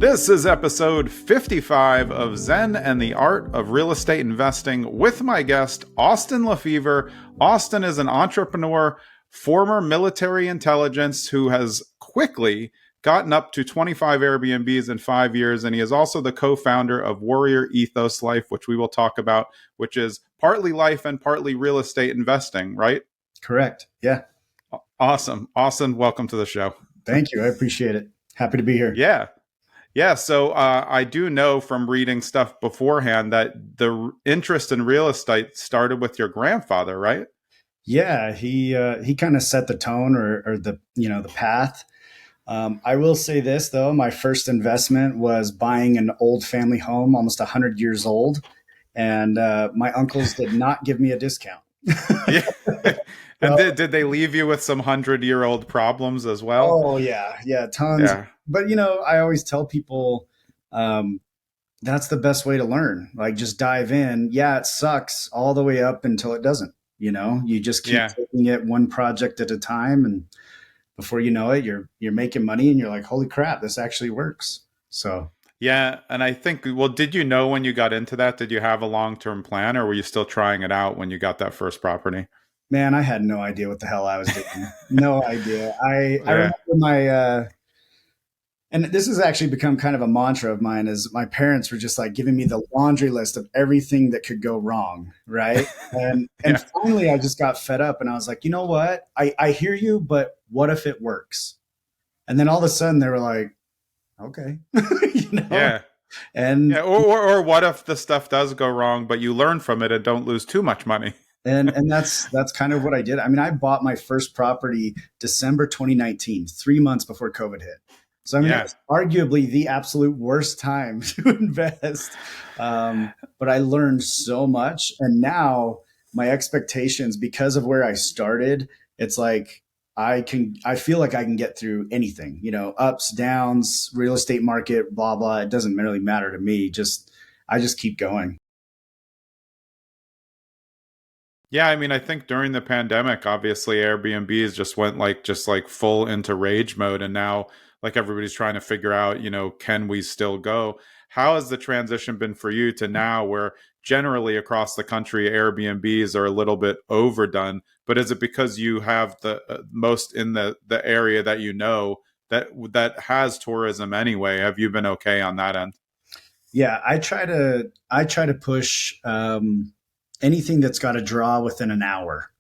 This is episode 55 of Zen and the Art of Real Estate Investing with my guest, Austin LeFevre. Austin is an entrepreneur, former military intelligence who has quickly gotten up to 25 Airbnbs in 5 years. And he is also the co-founder of Warrior Ethos Life, which we will talk about, which is partly life and partly real estate investing, right? Correct. Yeah. Awesome. Austin, welcome to the show. Thank you. I appreciate it. Happy to be here. Yeah. So I do know from reading stuff beforehand that the interest in real estate started with your grandfather, right? Yeah. He kind of set the tone or the path. I will say this though, my first investment was buying an old family home, almost 100 years old, and my uncles did not give me a discount. Yeah. And did they leave you with some 100-year-old problems as well? Oh yeah, tons. Yeah. But I always tell people that's the best way to learn. Like, just dive in. Yeah, it sucks all the way up until it doesn't. You just keep taking it one project at a time, and before you know it, you're making money, and you're like, holy crap, this actually works. So yeah, and I think, well, did you know when you got into that? Did you have a long-term plan, or were you still trying it out when you got that first property? Man, I had no idea what the hell I was doing. No idea. I remember my, and this has actually become kind of a mantra of mine, is my parents were just like giving me the laundry list of everything that could go wrong. Right. And finally I just got fed up, and I was like, you know what? I hear you, but what if it works? And then all of a sudden they were like, okay. Yeah. And or what if the stuff does go wrong, but you learn from it and don't lose too much money? And that's kind of what I did. I mean, I bought my first property December 2019, 3 months before COVID hit. So it's arguably the absolute worst time to invest. But I learned so much. And now my expectations, because of where I started, it's like I feel like I can get through anything, ups, downs, real estate market, blah, blah. It doesn't really matter to me. I just keep going. Yeah, I mean, I think during the pandemic, obviously Airbnbs just went like full into rage mode, and now like everybody's trying to figure out, can we still go? How has the transition been for you to now, where generally across the country Airbnbs are a little bit overdone, but is it because you have the most in the area that has tourism anyway? Have you been okay on that end? Yeah, I try to push anything that's got a draw within an hour.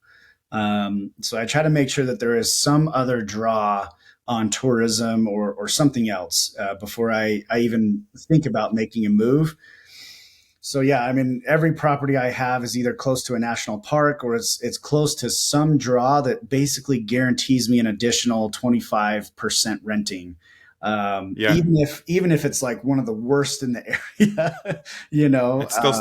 So I try to make sure that there is some other draw on tourism or something else before I even think about making a move. So yeah, I mean, every property I have is either close to a national park or it's close to some draw that basically guarantees me an additional 25% renting. Even if it's like one of the worst in the area, It's still,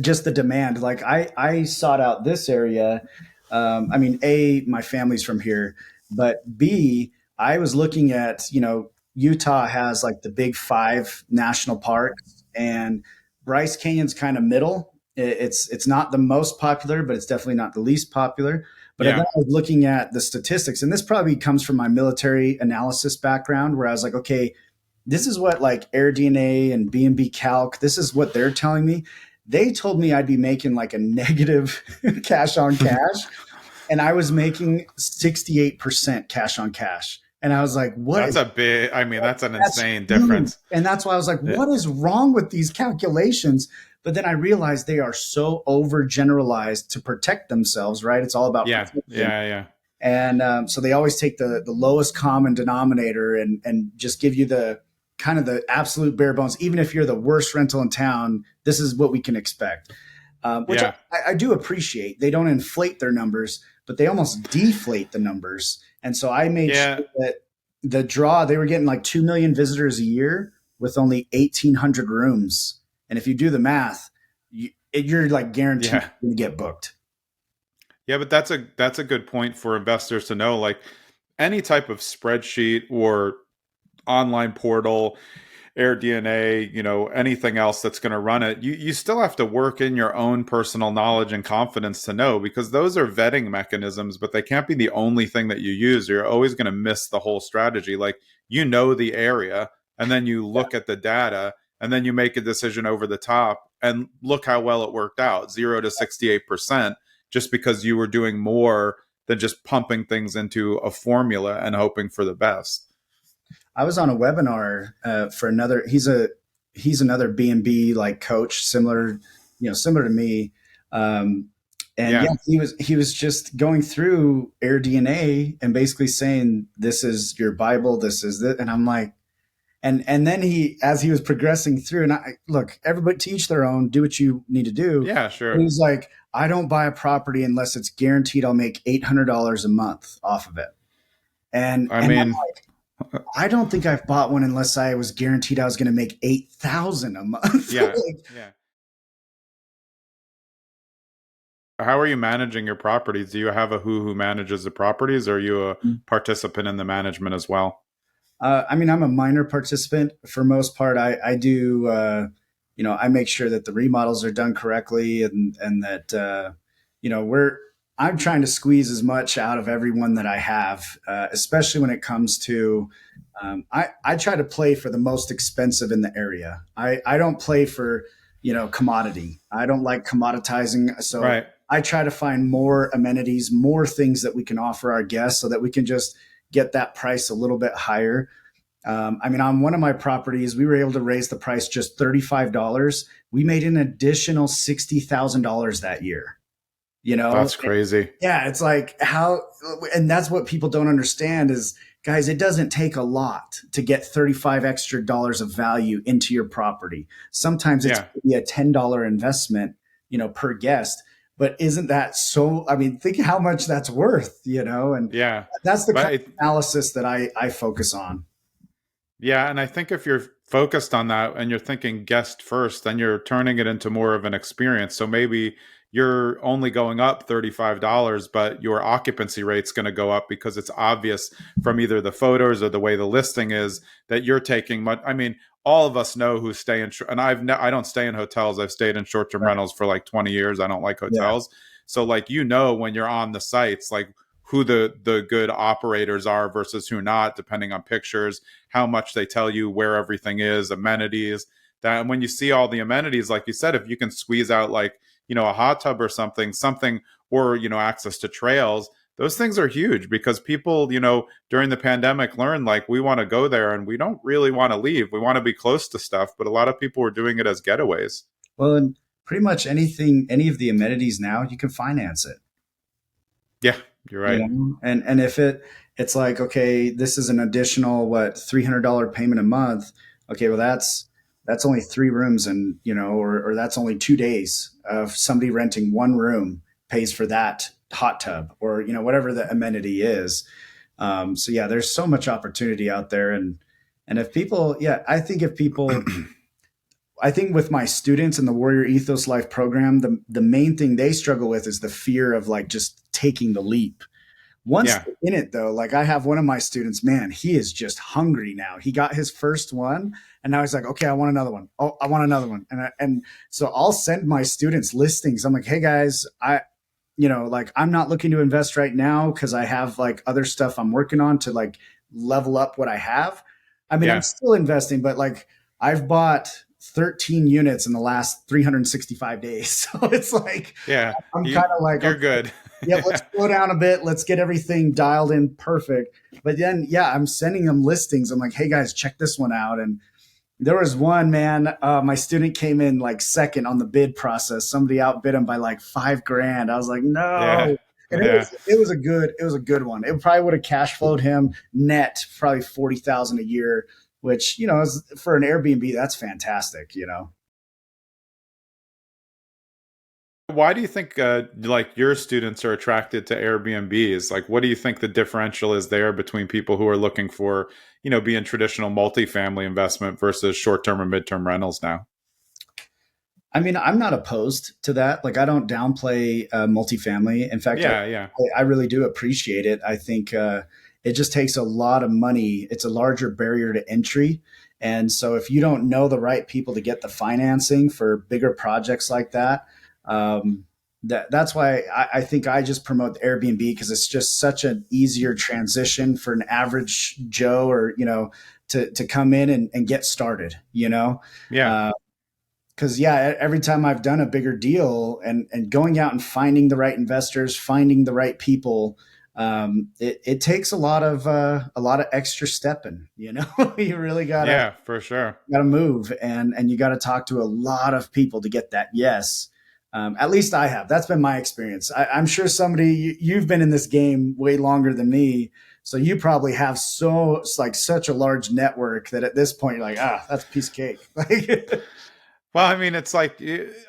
just the demand. Like I sought out this area. I mean, A, my family's from here, but B, I was looking at, Utah has like the big 5 national parks, and Bryce Canyon's kind of middle. It's not the most popular, but it's definitely not the least popular. But then I was looking at the statistics, and this probably comes from my military analysis background, where I was like, okay, this is what like AirDNA and B&B Calc, this is what they're telling me. They told me I'd be making like a negative cash on cash, and I was making 68% cash on cash. And I was like, what? That's that's an insane difference. And that's why I was like, what is wrong with these calculations? But then I realized they are so overgeneralized to protect themselves, right? It's all about protection. Yeah. And so they always take the lowest common denominator and just give you the kind of the absolute bare bones. Even if you're the worst rental in town, this is what we can expect, which I do appreciate. They don't inflate their numbers, but they almost deflate the numbers. And so I made sure that the draw, they were getting like 2 million visitors a year with only 1,800 rooms. And if you do the math, you're like guaranteed to get booked. Yeah, but that's a good point for investors to know. Like any type of spreadsheet or online portal, AirDNA, anything else that's going to run it, you still have to work in your own personal knowledge and confidence to know, because those are vetting mechanisms, but they can't be the only thing that you use. You're always going to miss the whole strategy. Like, the area, and then you look at the data, and then you make a decision over the top, and look how well it worked out, 0 to 68%, just because you were doing more than just pumping things into a formula and hoping for the best. I was on a webinar for another. He's another B&B like coach, similar, similar to me. Um, and yeah, Yeah, he was just going through Air DNA and basically saying, "This is your Bible. This is it." And I'm like, and then as he was progressing through, and look, everybody to each their own. Do what you need to do. yeah, But sure. he's like, I don't buy a property unless it's guaranteed I'll make $800 a month off of it. I And mean, I don't think I've bought one unless I was guaranteed I was going to make 8,000 a month. yeah, yeah. How are you managing your properties? Do you have a who manages the properties, or are you a participant in the management as well? I mean, I'm a minor participant for most part. I do, I make sure that the remodels are done correctly, and that we're I'm trying to squeeze as much out of everyone that I have, especially when it comes to. I try to play for the most expensive in the area. I don't play for commodity. I don't like commoditizing, so Right. I try to find more amenities, more things that we can offer our guests, so that we can just get that price a little bit higher. I mean, on one of my properties, we were able to raise the price just $35. We made an additional $60,000 that year. You know, That's crazy. yeah, it's like how, and that's what people don't understand is, guys, it doesn't take a lot to get 35 extra dollars of value into your property. Sometimes it's Yeah. maybe a $10 investment, per guest. But isn't that so? I mean, think how much that's worth, and Yeah. that's the kind But of analysis that I focus on. yeah, and I think if you're focused on that and you're thinking guest first, then you're turning it into more of an experience. So maybe you're only going up $35, but your occupancy rate's going to go up because it's obvious from either the photos or the way the listing is that you're taking much. I mean, all of us know who stay in, and I don't stay in hotels. I've stayed in short-term Right. rentals for like 20 years. I don't like Yeah. hotels. So like, when you're on the sites, like who the good operators are versus who not, depending on pictures, how much they tell you where everything is, amenities. That, and when you see all the amenities, like you said, if you can squeeze out like, a hot tub or something, or, access to trails, those things are huge because people, during the pandemic learned like we want to go there and we don't really want to leave. We want to be close to stuff, but a lot of people were doing it as getaways. Well, and pretty much anything, any of the amenities now, you can finance it. Yeah, you're right. And if it's like, okay, this is an additional what, $300 payment a month. Okay, well that's only 3 rooms, and or that's only 2 days of somebody renting one room pays for that hot tub, or whatever the amenity is. So yeah, there's so much opportunity out there, and if people, yeah, I think with my students in the Warrior Ethos Life program, the main thing they struggle with is the fear of like just taking the leap. Once Yeah, they're in it, though, like I have one of my students, man, he is just hungry now. He got his first one, and now he's like, okay, I want another one. Oh, I want another one. And so I'll send my students listings. I'm like, hey guys, like I'm not looking to invest right now because I have like other stuff I'm working on to like level up what I have. I mean, I'm yeah, still investing, but like I've bought 13 units in the last 365 days. So it's like yeah. I'm kind of like, You're okay, good. yeah, let's Yeah, slow down a bit. Let's get everything dialed in perfect. But then, yeah, I'm sending them listings. I'm like, hey guys, check this one out. And there was one, man, my student came in like second on the bid process. Somebody outbid him by like 5 grand. I was like, yeah, no. And it yeah. was it was a good one. It probably would have cash flowed him net probably 40,000 a year, which is, for an Airbnb, that's fantastic. Why do you think like your students are attracted to Airbnbs? Like, what do you think the differential is there between people who are looking for, being traditional multifamily investment versus short-term or mid-term rentals now? I mean, I'm not opposed to that. Like, I don't downplay multifamily. In fact, Yeah, yeah, I really do appreciate it. I think it just takes a lot of money. It's a larger barrier to entry. And so, if you don't know the right people to get the financing for bigger projects like that, um, that's why I think I just promote the Airbnb, because it's just such an easier transition for an average Joe, or to come in and get started, you know? Yeah. Because yeah, every time I've done a bigger deal and going out and finding the right investors, finding the right people, it takes a lot of extra stepping. You know, you really Yeah, for sure. gotta move and you got to talk to a lot of people to get that yes. At least I have. That's been my experience. I'm sure you've been in this game way longer than me, so you probably have such a large network that at this point you're like, that's a piece of cake. Like, Well, I mean, it's like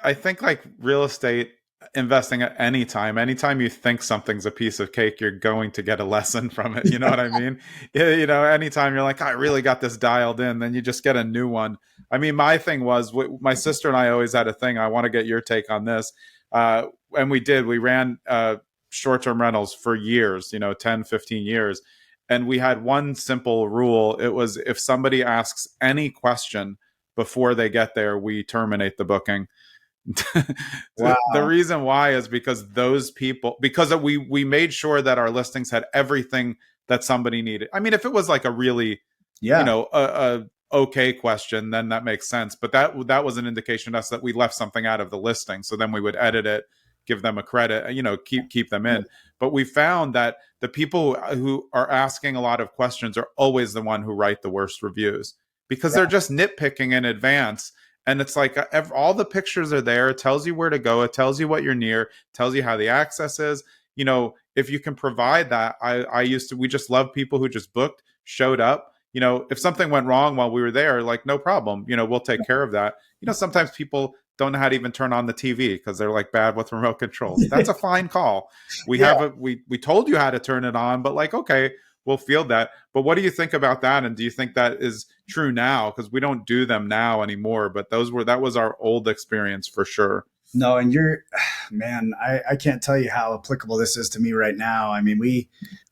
I think like real estate investing at anytime you think something's a piece of cake, you're going to get a lesson from it. You know what I mean? Yeah, you know, anytime you're like, I really got this dialed in, then you just get a new one. I mean, my thing was my sister and I always had a thing. I want to get your take on this. And we did. We ran short-term rentals for years, 10, 15 years. And we had one simple rule. It was if somebody asks any question before they get there, we terminate the booking. The wow. reason why is because those people, because we made sure that our listings had everything that somebody needed. I mean, if it was like a really, Yeah. a okay question, then that makes sense. But that was an indication to us that we left something out of the listing. So then we would edit it, give them a credit, keep them in. But we found that the people who are asking a lot of questions are always the one who write the worst reviews because Yeah. they're just nitpicking in advance. And it's like all the pictures are there. It tells you where to go. It tells you what you're near. Tells you how the access is. If you can provide that, we just love people who just booked, showed up. If something went wrong while we were there, like no problem. We'll take care of that. Sometimes people don't know how to even turn on the TV because they're like bad with remote controls. That's a fine call. We Yeah. have we told you how to turn it on, but like, okay, we'll field that. But what do you think about that? And do you think that is true now? Because we don't do them now anymore, but that was our old experience for sure. No, and man, I can't tell you how applicable this is to me right now. I mean,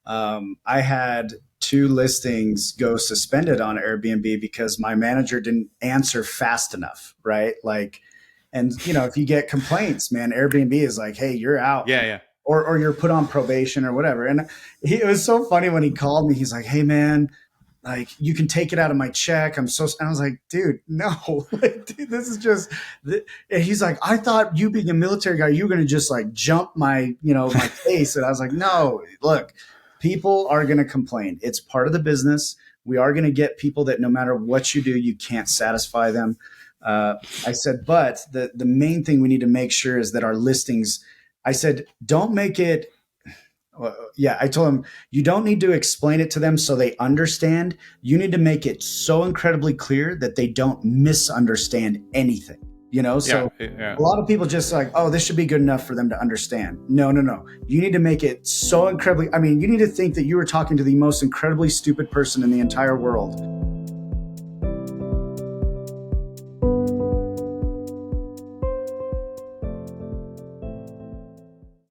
I had two listings go suspended on Airbnb because my manager didn't answer fast enough, right? Like, and if you get complaints, man, Airbnb is like, hey, you're out. Yeah, yeah. Or you're put on probation or whatever. And it was so funny when he called me. He's like, hey, man, like you can take it out of my check. And I was like, dude, no, like, dude, this is just, and he's like, I thought you being a military guy, you were going to just like jump my face. And I was like, no, look, people are going to complain. It's part of the business. We are going to get people that no matter what you do, you can't satisfy them. I said, but the main thing we need to make sure is that our listings, I said, don't make it. I told him, you don't need to explain it to them so they understand. You need to make it so incredibly clear that they don't misunderstand anything. Yeah, So yeah. a lot of people just like, oh, this should be good enough for them to understand. No, no, no. You need to make it so incredibly, I mean, you need to think that you were talking to the most incredibly stupid person in the entire world